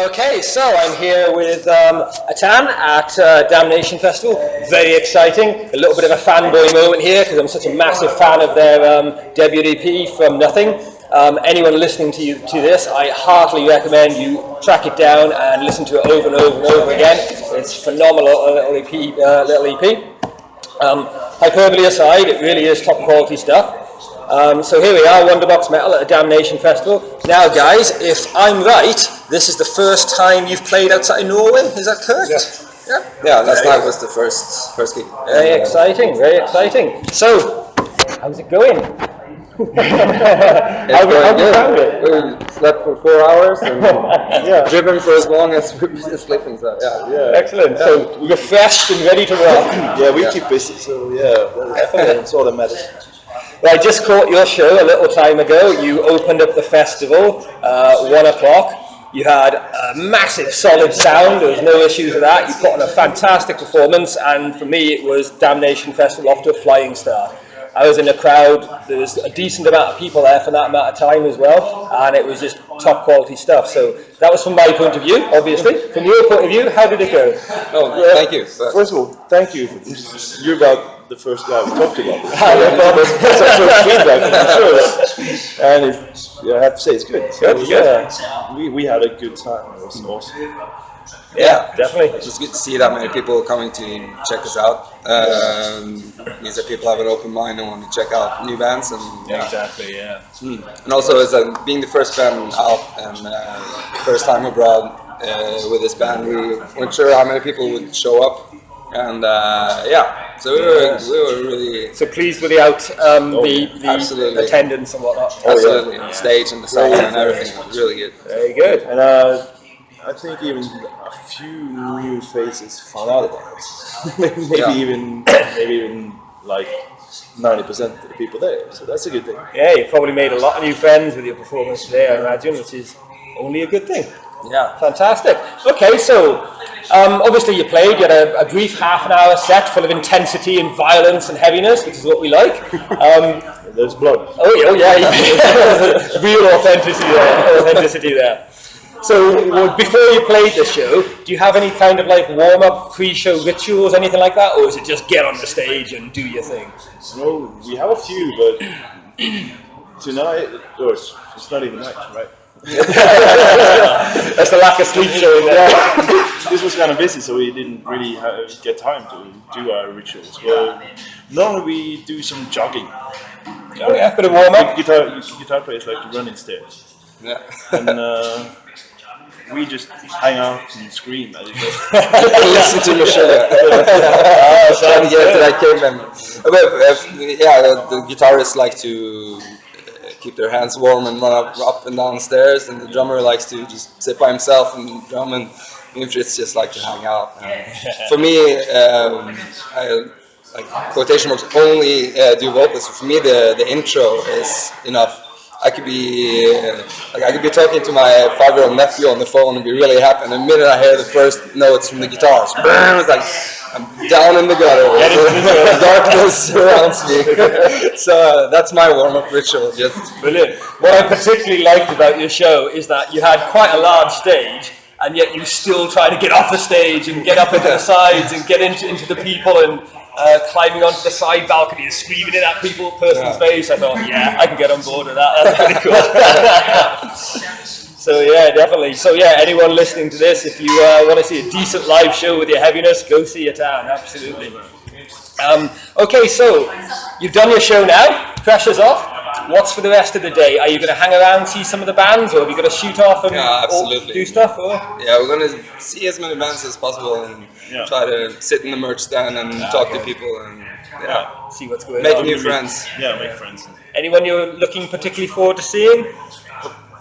Okay, so I'm here with Attan at Damnation Festival. Very exciting. A little bit of a fanboy moment here because I'm such a massive fan of their debut EP, From Nothing. Anyone listening to this, I heartily recommend you track it down and listen to it over and over and over again. It's phenomenal little EP. Hyperbole aside, it really is top quality stuff. So here we are, Wonderbox Metal at a Damnation Festival. Now guys, if I'm right, this is the first time you've played outside Norway, is that correct? Yeah, last night was the first gig. Very exciting, very exciting. So, how's it going? How have you found it? We slept for 4 hours and driven for as long as we've been sleeping, so yeah. Excellent, so refreshed and ready to rock. Yeah, we keep busy, so that's all that matters. Well, I just caught your show a little time ago. You opened up the festival, 1 o'clock. You had a massive solid sound, there was no issues with that. You put on a fantastic performance, and for me it was Damnation Festival off to a flying start. I was in a crowd, there was a decent amount of people there for that amount of time as well, and it was just top quality stuff. So that was from my point of view, obviously. From your point of view, how did it go? Oh, thank you. First of all, thank you. You're about the first guy we talked about. That's our first feedback, I'm sure. And I have to say, it's good. So, we had a good time. It was awesome. Yeah, definitely. It's good to see that many people coming to check us out. Means that people have an open mind and want to check out new bands. And, Exactly, yeah. And also, as being the first band out and first time abroad with this band, we weren't sure how many people would show up. And so we were really pleased with the absolutely. attendance and whatnot. Absolutely, the stage and the sound and everything was really good. Very good. And I think even a few new faces found out about it. maybe even like 90% of the people there. So that's a good thing. Yeah, you probably made a lot of new friends with your performance today, I imagine, which is only a good thing. Yeah. Fantastic. Okay, so obviously you played, you had a brief half-an-hour set full of intensity and violence and heaviness, which is what we like. There's blood. Oh yeah. Real authenticity there. So before you played the show, do you have any kind of like warm-up, pre-show rituals, anything like that, or is it just get on the stage and do your thing? No, we have a few, but tonight, or it's not even night, right? That's the lack of sleep showing there. This was kind of busy, so we didn't really get time to do our rituals. But normally we do some jogging. Oh yeah, bit of warm-up. Guitar players like to run in stairs. Yeah. And we just hang out and scream as it goes. Listen to your show. Trying to get to that caveman. The guitarists like to keep their hands warm and run up and down stairs, and the drummer likes to just sit by himself and drum, and it's just like to hang out. For me, I like quotation marks only do vocals. So for me, the intro is enough. I could be talking to my 5-year-old nephew on the phone and be really happy, and the minute I hear the first notes from the guitars, it's like I'm down in the gutter. Darkness surrounds me. So that's my warm-up ritual. Just brilliant. What I particularly liked about your show is that you had quite a large stage, and yet you still try to get off the stage and get up into the sides and get into the people and climbing onto the side balcony and screaming in that person's face. I thought, I can get on board with that. That's pretty cool. So yeah, definitely. So yeah, anyone listening to this, if you want to see a decent live show with your heaviness, go see Attan. Absolutely. Okay, so you've done your show now. Pressure's off. What's for the rest of the day? Are you going to hang around, see some of the bands, or have you got to shoot off and absolutely. Do stuff? Or? Yeah, we're going to see as many bands as possible and try to sit in the merch stand and talk to people and see what's going on. Make new friends. Yeah, make friends. Anyone you're looking particularly forward to seeing?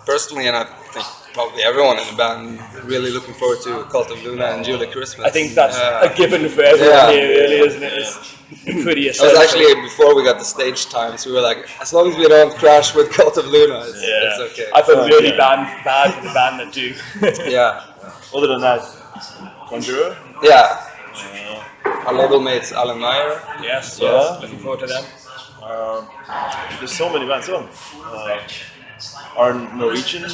Personally, and I think probably everyone in the band really looking forward to Cult of Luna and Julie Christmas. I think that's a given for everyone here, really, isn't it? It's pretty essential. That was actually before we got the stage time, so we were like, as long as we don't crash with Cult of Luna, it's okay. I feel really bad for the band that do. Yeah. Other than that, Conjurer? Yeah. Our label mates, Alan Meyer. Yes, looking forward to them. There's so many bands on. Our Norwegian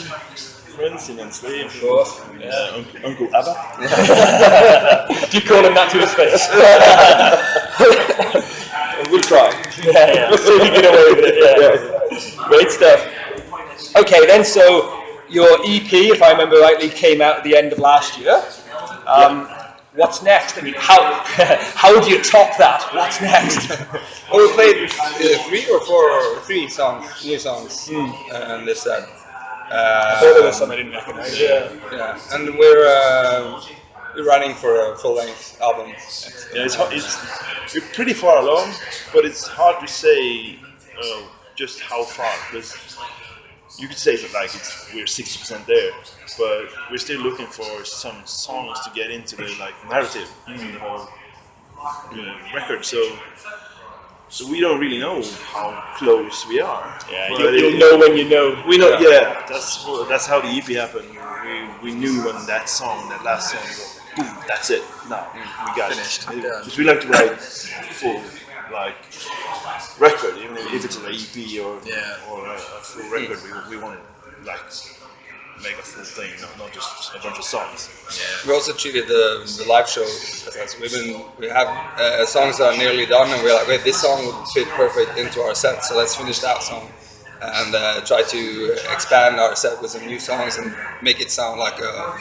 friends in Enslave. Of course. Uncle Abba. Do you call him that to his face? We'll try. Yeah. We'll see if you get away with it. Yeah. Great stuff. Okay, then, so your EP, if I remember rightly, came out at the end of last year. What's next? I mean, how do you top that? What's next? Well, we played 3 songs, new songs, and this set. I thought there was some I didn't recognise. Yeah, and we're running for a full-length album. Yeah, we're pretty far along, but it's hard to say just how far, because you could say that we're 60% there, but we're still looking for some songs to get into the narrative in the whole record. So we don't really know how close we are. Yeah, you'll know when you know. We know. Yeah, that's how the EP happened. We knew when that last song, boom, that's it. Now we got Finished. it. Because we like to write full record, even if it's an EP or a full record. We want to make a full thing, not just a bunch of songs. We also treated the live show as we have songs that are nearly done, and we're like, wait, this song would fit perfect into our set, so let's finish that song and try to expand our set with some new songs and make it sound like a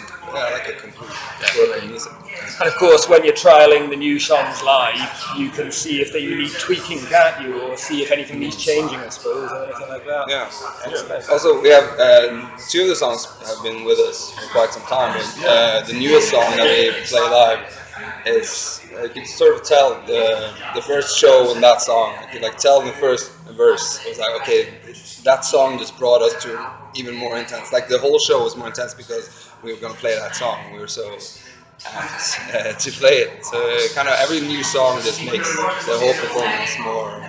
complete work of music. And of course, when you're trialing the new songs live, you can see if they need tweaking, can't you? Or see if anything needs changing, I suppose, or anything like that. Yeah. Also, we have 2 of the songs have been with us for quite some time. But, the newest song that we play live is you can sort of tell the first show in that song. You could tell in the first verse. It was like, okay, that song just brought us to even more intense. The whole show was more intense because we were going to play that song. We were so amped to play it. So kind of every new song just makes the whole performance more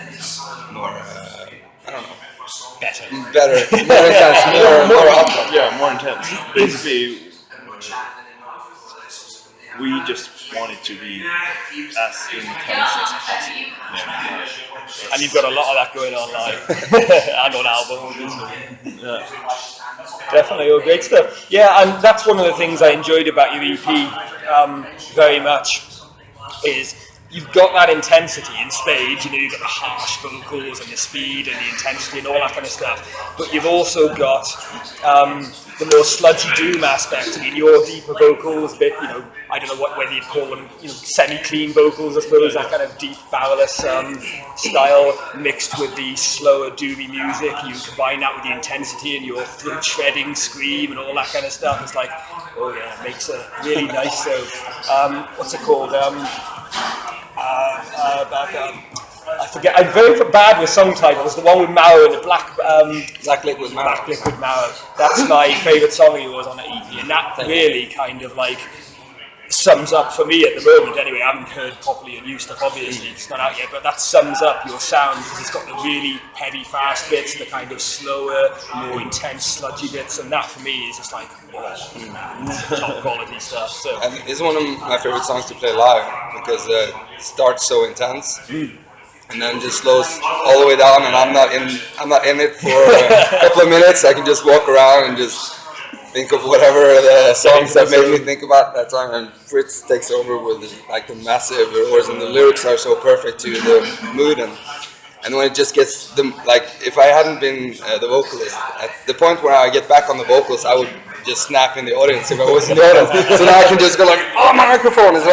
I don't know. Better, more intense, more up. Yeah, more intense. Basically, we just want it to be as intense as possible. Yeah. And you've got a lot of that going on live and on album, obviously. Yeah. Definitely, all great stuff. Yeah, and that's one of the things I enjoyed about your EP very much, is you've got that intensity in spades, you've got the harsh vocals and the speed and the intensity and all that kind of stuff, but you've also got the more sludgy doom aspect. I mean, your deeper vocals, a bit, I don't know whether you'd call them, semi-clean vocals, I suppose, that kind of deep, barreless style mixed with the slower, doomy music. You combine that with the intensity and your throat shredding scream and all that kind of stuff. It's like, oh yeah, it makes a really nice, what's it called? I forget. I'm very bad with song titles. The one with Marrow and the Black Liquid Marrow. Black Liquid Marrow. That's my favourite song of yours on the EP, and that really kind of sums up for me at the moment. Anyway, I haven't heard properly your new stuff. Obviously, it's not out yet, but that sums up your sound because it's got the really heavy, fast bits, the kind of slower, more intense, sludgy bits, and that for me is just top quality stuff. So. And it's one of my favorite songs to play live because it starts so intense. And then just slows all the way down, and I'm not in it for a couple of minutes. I can just walk around and just think of whatever the songs that made me think about that time. And Fritz takes over with the massive words, and the lyrics are so perfect to the mood. And when it just gets if I hadn't been the vocalist, at the point where I get back on the vocals, I would just snap in the audience if I was in the audience. So now I can just go oh, my microphone is.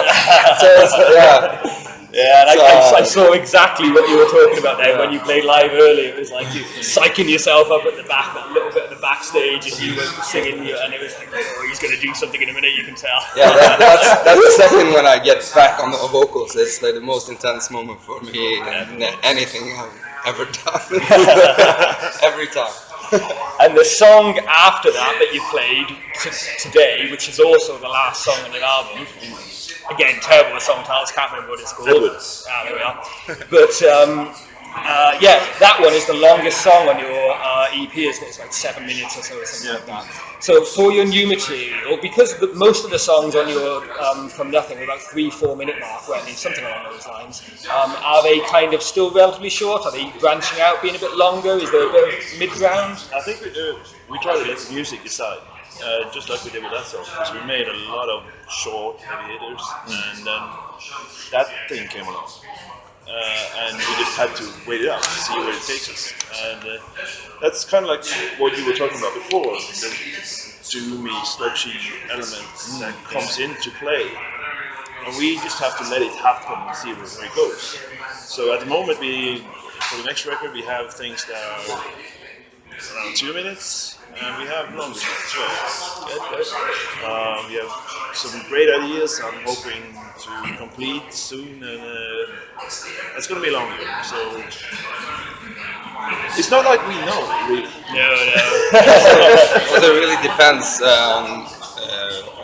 Yeah, and I saw exactly what you were talking about there when you played live earlier. It was like you psyching yourself up at the back, that little bit at the backstage as you were singing, and it was like, oh, he's going to do something in a minute, you can tell. Yeah, that's the second when I get back on the vocals. It's the most intense moment for me in anything I've ever done. Every time. And the song after that you played today, which is also the last song on your album, again, terrible with song titles, can't remember what it's called. There we are. But that one is the longest song on your EP, isn't it? It's like 7 minutes or so, or something like that. So for your new material, because most of the songs on your From Nothing are about 3-4 minute mark, weren't they? Something along those lines. Are they kind of still relatively short? Are they branching out, being a bit longer? Is there a bit of mid-ground? I think we try to let the music decide. just like we did with that song, because we made a lot of short heavy hitters, and then that thing came along. And we just had to wait it out, see where it takes us. And that's kind of like what you were talking about before, the doomy, sludgy element that comes into play. And we just have to let it happen and see where it goes. So at the moment, for the next record, we have things that are around 2 minutes, and we have longer as well. We have some great ideas I'm hoping to complete soon, and it's going to be longer. So it's not like we know, really. No. Well, it really depends on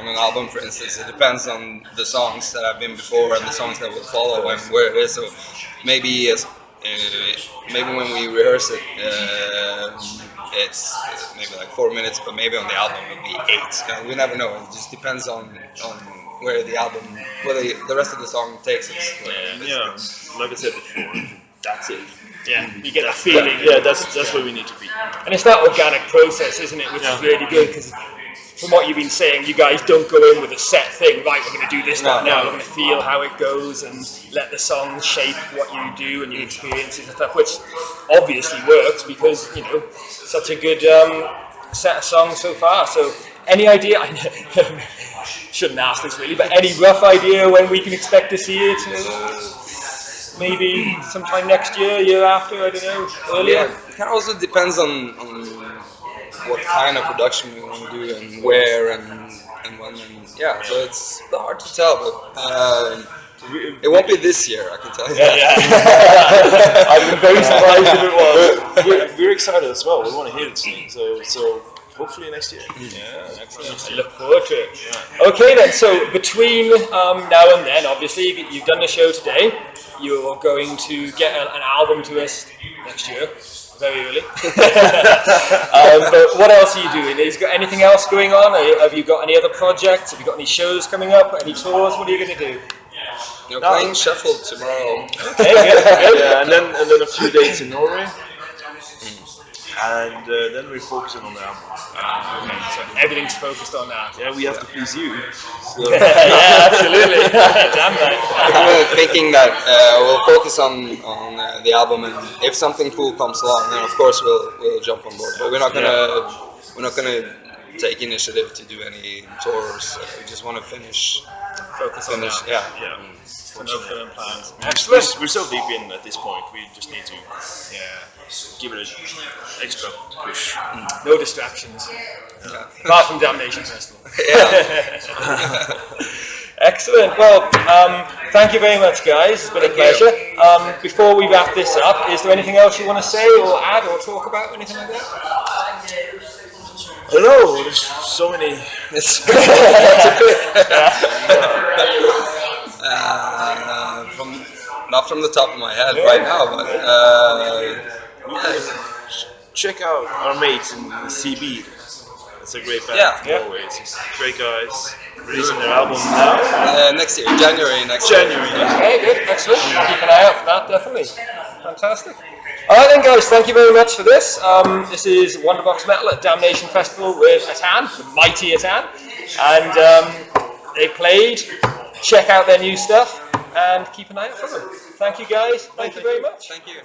an album, for instance. It depends on the songs that have been before and the songs that will follow and where it is. So maybe when we rehearse it, it's maybe like 4 minutes, but maybe on the album it'll be 8. We never know. It just depends on where the album, where the rest of the song takes us. Yeah, like I said before, that's it. Yeah, you get that feeling. Yeah, that's where we need to be. And it's that organic process, isn't it, which is really good, because from what you've been saying, you guys don't go in with a set thing, right, we're going to do this now, we're going to feel how it goes and let the song shape what you do and your experiences and stuff, which obviously works because, such a good set of songs so far. So any idea, I shouldn't ask this really, but any rough idea when we can expect to see it? Maybe sometime next year after, I don't know, earlier? Yeah, it kind of also depends on what kind of production we want to do and where and when. And yeah, so it's hard to tell, but it won't be this year, I can tell you. Yeah. I'd be very surprised if it was. We're excited as well. We want to hear this thing, so hopefully next year. Yeah, excellent. I look forward to it. Yeah. Okay then, so between now and then, obviously, you've done the show today. You're going to get an album to us next year, very early. But what else are you doing? Have you got anything else going on? Have you got any other projects? Have you got any shows coming up? Any tours? What are you going to do? Playing Sheffield tomorrow. Okay, good. Yeah, and then a few dates in Norway. And then we're focusing on the album. Okay, so everything's focused on that. Yeah, we have to please you. So. Yeah, absolutely. Damn right. I'm thinking that we'll focus on the album, and if something cool comes along, then of course we'll jump on board. But we're not gonna take initiative to do any tours. We just want to finish. Focus on that. Yeah. No firm plans. Excellent. We're so deep in at this point. We just need to give it an extra push. No distractions. Apart from Damnation Festival. Excellent. Well, thank you very much, guys. It's been a pleasure. Before we wrap this up, is there anything else you want to say or add or talk about, anything like that? Hello, there's so many. Not from the top of my head right now, but check out our mates in CB. It's a great band from Norway. It's great guys. Releasing their album now. Next year, January next year. Okay, good, excellent. Keep an eye out for that, definitely. Fantastic. Alright then guys, thank you very much for this. This is Wonderbox Metal at Damnation Festival with Attan, the mighty Attan. And they played. Check out their new stuff and keep an eye out for them. Thank you guys. Thank you very much. Thank you.